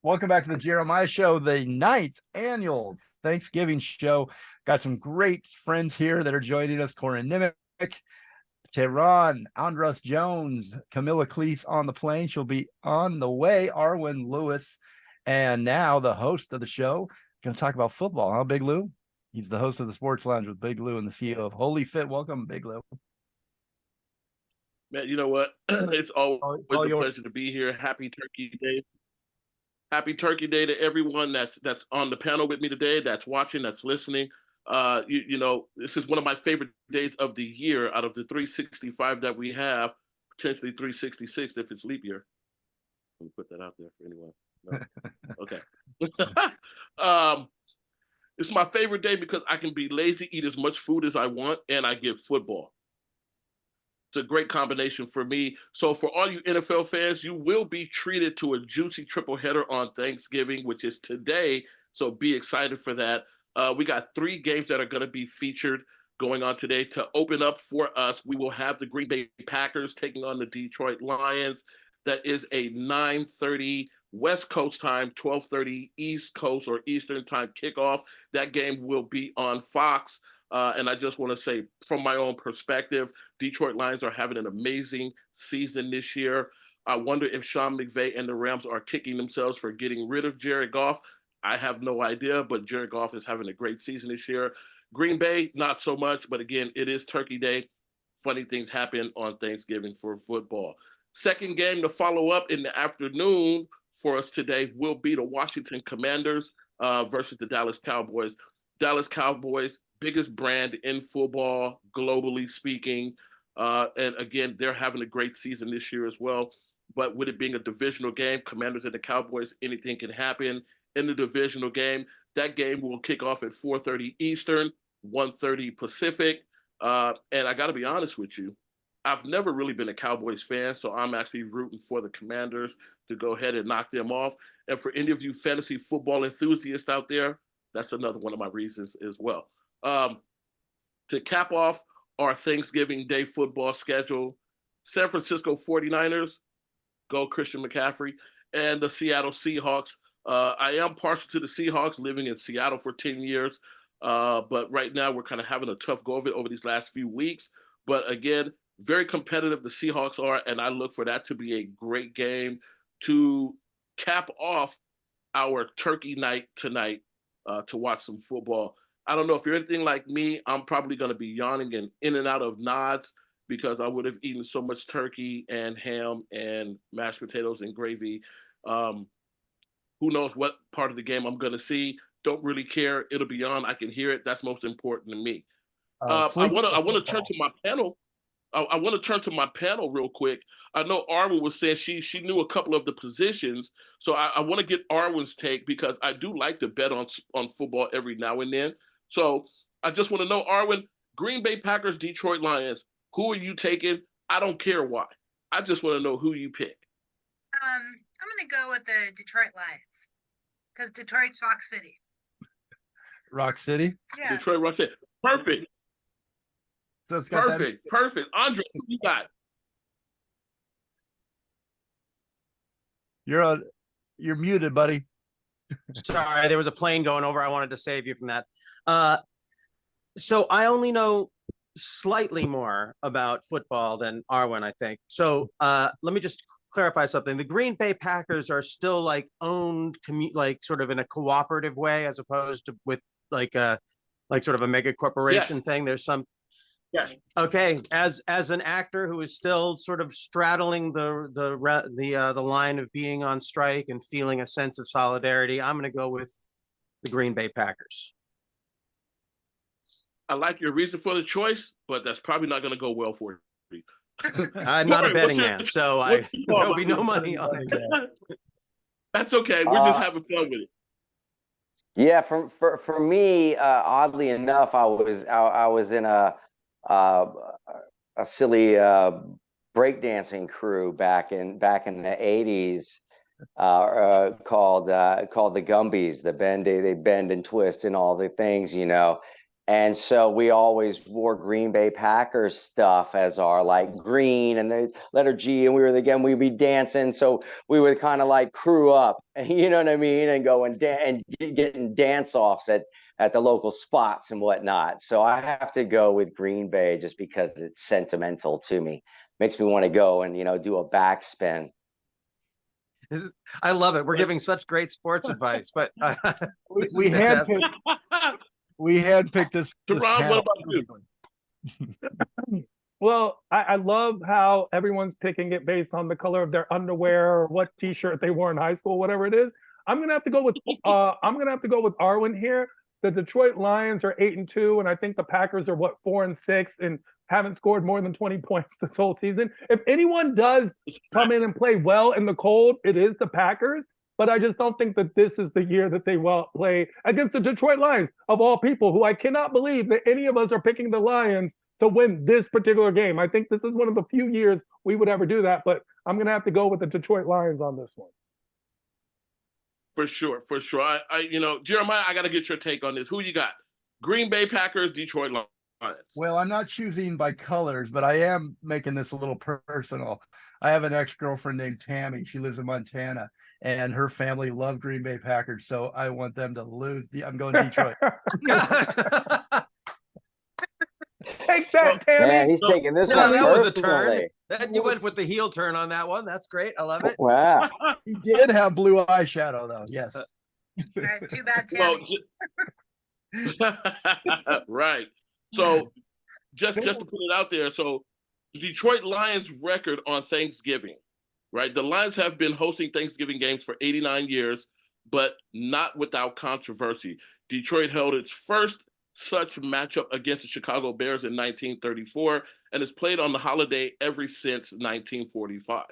Welcome back to the Jeremiah Show, the 9th annual Thanksgiving show. Got some great friends here that are joining us. Corin Nemec, Tehran, Andras Jones, Camilla Cleese on the plane. She'll be on the way. Arwen Lewis, and now the host of the show. Going to talk about football, huh, Big Lou? He's the host of the Sports Lounge with Big Lou and the CEO of Holy Fit. Welcome, Big Lou. Man, you know what? It's always a yours. pleasure to be here. Happy Turkey Day. Happy Turkey Day to everyone that's on the panel with me today, that's watching, that's listening. This is one of my favorite days of the year out of the 365 that we have, potentially 366 if it's leap year. Let me put that out there for anyone. No. Okay. It's my favorite day because I can be lazy, eat as much food as I want, and I get football. It's a great combination for me. So for all you NFL fans, you will be treated to a juicy triple header on Thanksgiving, which is today. So be excited for that. We got 3 games that are going to be featured going on today. To open up for us, we will have the Green Bay Packers taking on the Detroit Lions. That is a 9:30 West Coast time, 12:30 East Coast or Eastern time kickoff. That game will be on Fox. And I just want to say, from my own perspective, Detroit Lions are having an amazing season this year. I wonder if Sean McVay and the Rams are kicking themselves for getting rid of Jared Goff. I have no idea, but Jared Goff is having a great season this year. Green Bay, not so much, but again, it is Turkey Day. Funny things happen on Thanksgiving for football. Second game to follow up in the afternoon for us today will be the Washington Commanders versus the Dallas Cowboys. Dallas Cowboys, biggest brand in football, globally speaking. And again, they're having a great season this year as well. But with it being a divisional game, Commanders and the Cowboys, anything can happen in the divisional game. That game will kick off at 4:30 Eastern, 1:30 Pacific. And I got to be honest with you, I've never really been a Cowboys fan, so I'm actually rooting for the Commanders to go ahead and knock them off. And for any of you fantasy football enthusiasts out there, that's another one of my reasons as well. To cap off our Thanksgiving Day football schedule, San Francisco 49ers, go Christian McCaffrey, and the Seattle Seahawks. I am partial to the Seahawks, living in Seattle for 10 years. But right now we're kind of having a tough go of it over these last few weeks. But again, very competitive the Seahawks are, and I look for that to be a great game to cap off our turkey night tonight. To watch some football. I don't know if you're anything like me, I'm probably going to be yawning and in and out of nods because I would have eaten so much turkey and ham and mashed potatoes and gravy. Who knows what part of the game I'm going to see? Don't really care. It'll be on. I can hear it. That's most important to me. I want to turn to my panel. I want to turn to my panel real quick. I know Arwen was saying she knew a couple of the positions, so I want to get Arwen's take because I do like to bet on football every now and then. So I just want to know, Arwen, Green Bay Packers, Detroit Lions, who are you taking? I don't care why. I just want to know who you pick. I'm going to go with the Detroit Lions because Detroit's Rock City. Rock City? Yeah. Detroit Rock City. Perfect. So it's got Perfect. Andre, who you got? You're muted, buddy. Sorry, there was a plane going over. I wanted to save you from that. So I only know slightly more about football than Arwen, I think. So let me just clarify something. The Green Bay Packers are still like owned, like sort of in a cooperative way, as opposed to with like sort of a mega corporation thing. There's some. Yes. Okay. As an actor who is still sort of straddling the line of being on strike and feeling a sense of solidarity, I'm going to go with the Green Bay Packers. I like your reason for the choice, but that's probably not going to go well for you. I'm not a betting man, so there'll be no money on it. That's okay. We're just having fun with it. Yeah, for me, oddly enough, I was in a silly breakdancing crew back in the 80s called the Gumbies. They bend and twist and all the things, And so we always wore Green Bay Packers stuff as our like green and the letter G, and we'd be dancing. So we would kind of like crew up, you know what I mean, and go and getting dance offs at the local spots and whatnot. So I have to go with Green Bay just because it's sentimental to me. Makes me want to go and do a backspin. I love it. We're giving such great sports advice, but we handpicked this. Tehran, what about you? Well, I love how everyone's picking it based on the color of their underwear or what T-shirt they wore in high school, whatever it is. I'm gonna have to go with Arwen here. The Detroit Lions are 8-2, and I think the Packers are 4-6 and haven't scored more than 20 points this whole season. If anyone does come in and play well in the cold, it is the Packers. But I just don't think that this is the year that they will play against the Detroit Lions, of all people, who I cannot believe that any of us are picking the Lions to win this particular game. I think this is one of the few years we would ever do that, but I'm going to have to go with the Detroit Lions on this one. For sure. Jeremiah, I got to get your take on this. Who you got? Green Bay Packers, Detroit Lions. Well, I'm not choosing by colors, but I am making this a little personal. I have an ex-girlfriend named Tammy. She lives in Montana, and her family love Green Bay Packers, so I want them to lose. I'm going Detroit. Take that, Tammy. Man, he's taking this one. That was a personally. turn. You went with the heel turn on that one. That's great. I love it. Wow. He did have blue eyeshadow, though. Yes. All right, too bad, Tammy. Right. So just to put it out there, so the Detroit Lions record on Thanksgiving, right? The Lions have been hosting Thanksgiving games for 89 years, but not without controversy. Detroit held its first such matchup against the Chicago Bears in 1934 and has played on the holiday ever since 1945.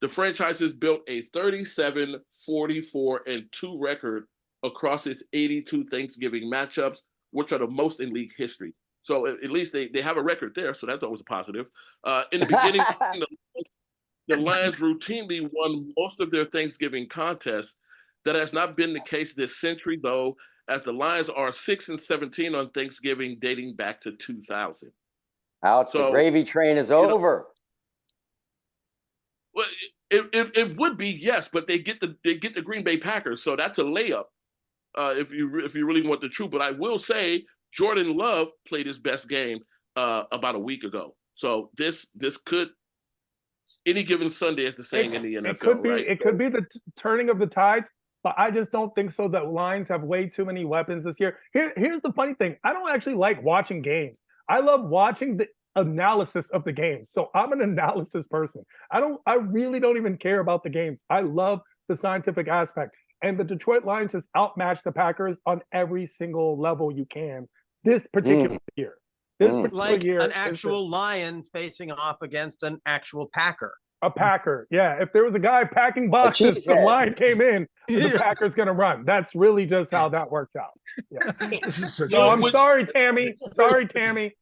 The franchise has built a 37-44-2 record across its 82 Thanksgiving matchups, which are the most in league history. So at least they have a record there, so that's always a positive. In the beginning, the Lions routinely won most of their Thanksgiving contests. That has not been the case this century, though, as the Lions are 6-17 on Thanksgiving, dating back to 2000. Ouch, the gravy train is over. Well, it would be, yes, but they get the Green Bay Packers, so that's a layup. If you really want the truth, but I will say Jordan Love played his best game about a week ago. So this could, any given Sunday, as the saying in the NFL, it could be the turning of the tides, but I just don't think so. The Lions have way too many weapons this year. Here's the funny thing: I don't actually like watching games. I love watching the analysis of the games. So I'm an analysis person. I really don't even care about the games. I love the scientific aspect. And the Detroit Lions just outmatched the Packers on every single level you can this particular year. This particular year, an actual lion facing off against an actual Packer. A Packer, yeah. If there was a guy packing boxes, the lion came in, the Packer's going to run. That's really just how that works out. Yeah. So I'm sorry, Tammy. Sorry, Tammy.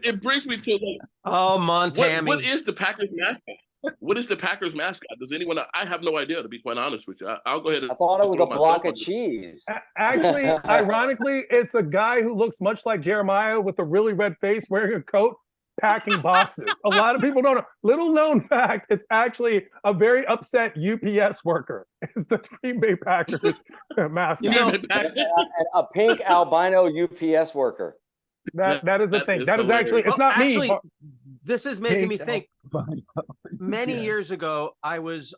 It brings me to Montana. What is the Packers mascot? What is the Packers mascot? Does anyone? I have no idea, to be quite honest with you. I'll go ahead and. I thought it was a block of cheese. Actually, ironically, it's a guy who looks much like Jeremiah with a really red face, wearing a coat, packing boxes. A lot of people don't know. Little known fact: it's actually a very upset UPS worker. It's the Green Bay Packers mascot. A pink albino UPS worker. That is a thing. That is actually. It's not me. This is making me think. Many years ago, I was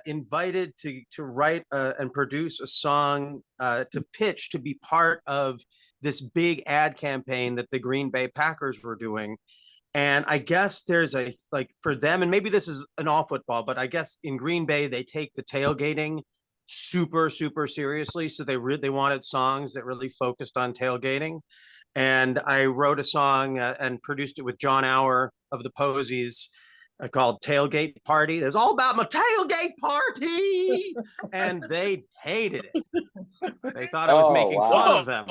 invited to write and produce a song to pitch to be part of this big ad campaign that the Green Bay Packers were doing. And I guess there's for them, and maybe this is an all football, but I guess in Green Bay, they take the tailgating super, super seriously. So they wanted songs that really focused on tailgating. And I wrote a song and produced it with John Auer of the Posies called Tailgate Party. It's all about my tailgate party. And they hated it. They thought I was making fun of them.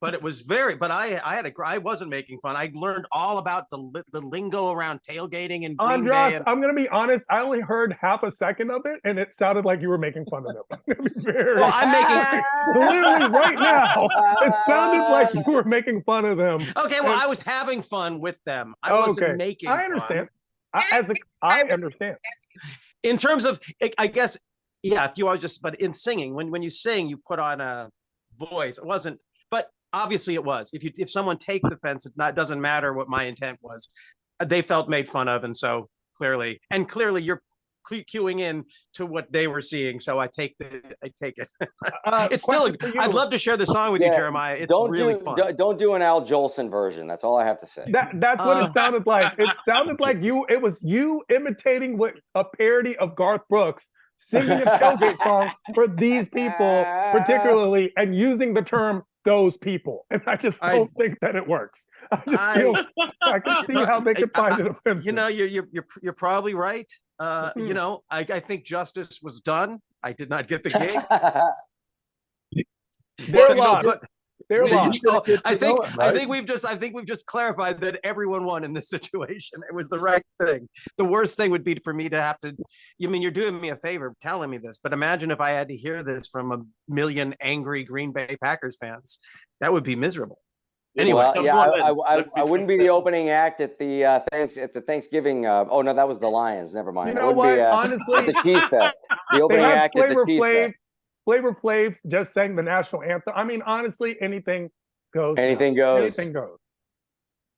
but it was very. But I wasn't making fun. I learned all about the lingo around tailgating and Green Bay. Andras, I'm gonna be honest. I only heard half a second of it, and it sounded like you were making fun of them. I'm gonna be very. Well, I'm making. Literally right now, it sounded like you were making fun of them. Okay, well, I was having fun with them. I wasn't making. I understand. Fun. I understand. In terms of, I guess, yeah. If you always just, but in singing, when you sing, you put on a voice. It wasn't, but obviously it was. If someone takes offense, it doesn't matter what my intent was. They felt made fun of, and so clearly you're cueing in to what they were seeing. So I take it. It's still. I'd love to share the song with you, Jeremiah. It's really fun. Don't do an Al Jolson version. That's all I have to say. That's what it sounded like. It sounded like it was you imitating what a parody of Garth Brooks singing a tailgate song for these people particularly, and using the term "those people." And I just don't think that it works. I can see how they could find it offensive. You know, you're probably right. You know, I think justice was done. I did not get the gig. They're lost. They're lost. I think we've just clarified that everyone won in this situation. It was the right thing. The worst thing would be for me to have to. You mean, you're doing me a favor telling me this, but imagine if I had to hear this from 1 million angry Green Bay Packers fans. That would be miserable. Anyway, well, yeah, I wouldn't be the opening act at the Thanksgiving. Oh no, that was the Lions. Never mind. You know what? Honestly, at the Cheese Fest. The opening act at the Cheese Fest. Flavor Flav just sang the national anthem. I mean, honestly, anything goes. Anything goes. Anything goes.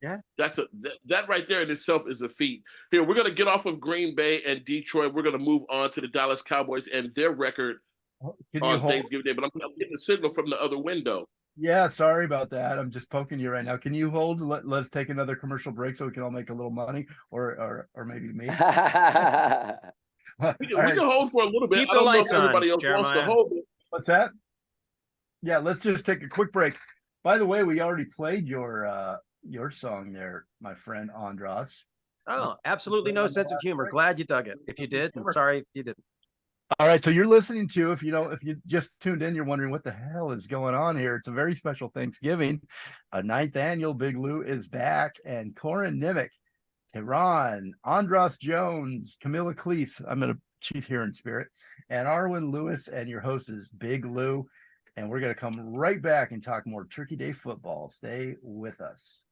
Yeah, that right there in itself is a feat. Here, we're gonna get off of Green Bay and Detroit. We're gonna move on to the Dallas Cowboys and their record on Thanksgiving Day. But I'm getting a signal from the other window. Yeah, sorry about that. I'm just poking you right now. Can you hold? Let's take another commercial break so we can all make a little money, or maybe me. We can hold for a little bit. Keep the lights on, everybody else wants to hold it. What's that? Yeah, let's just take a quick break. By the way, we already played your song there, my friend Andras. Oh, absolutely no sense of humor. Glad you dug it. If you did, I'm sorry if you didn't. All right, so you're listening to, if you just tuned in, you're wondering what the hell is going on here. It's a very special Thanksgiving. 9th annual Big Lou is back, and Corin Nemec, Tehran, Andras Jones, Camilla Cleese. She's here in spirit, and Arwen Lewis, and your host is Big Lou, and we're going to come right back and talk more Turkey Day football. Stay with us.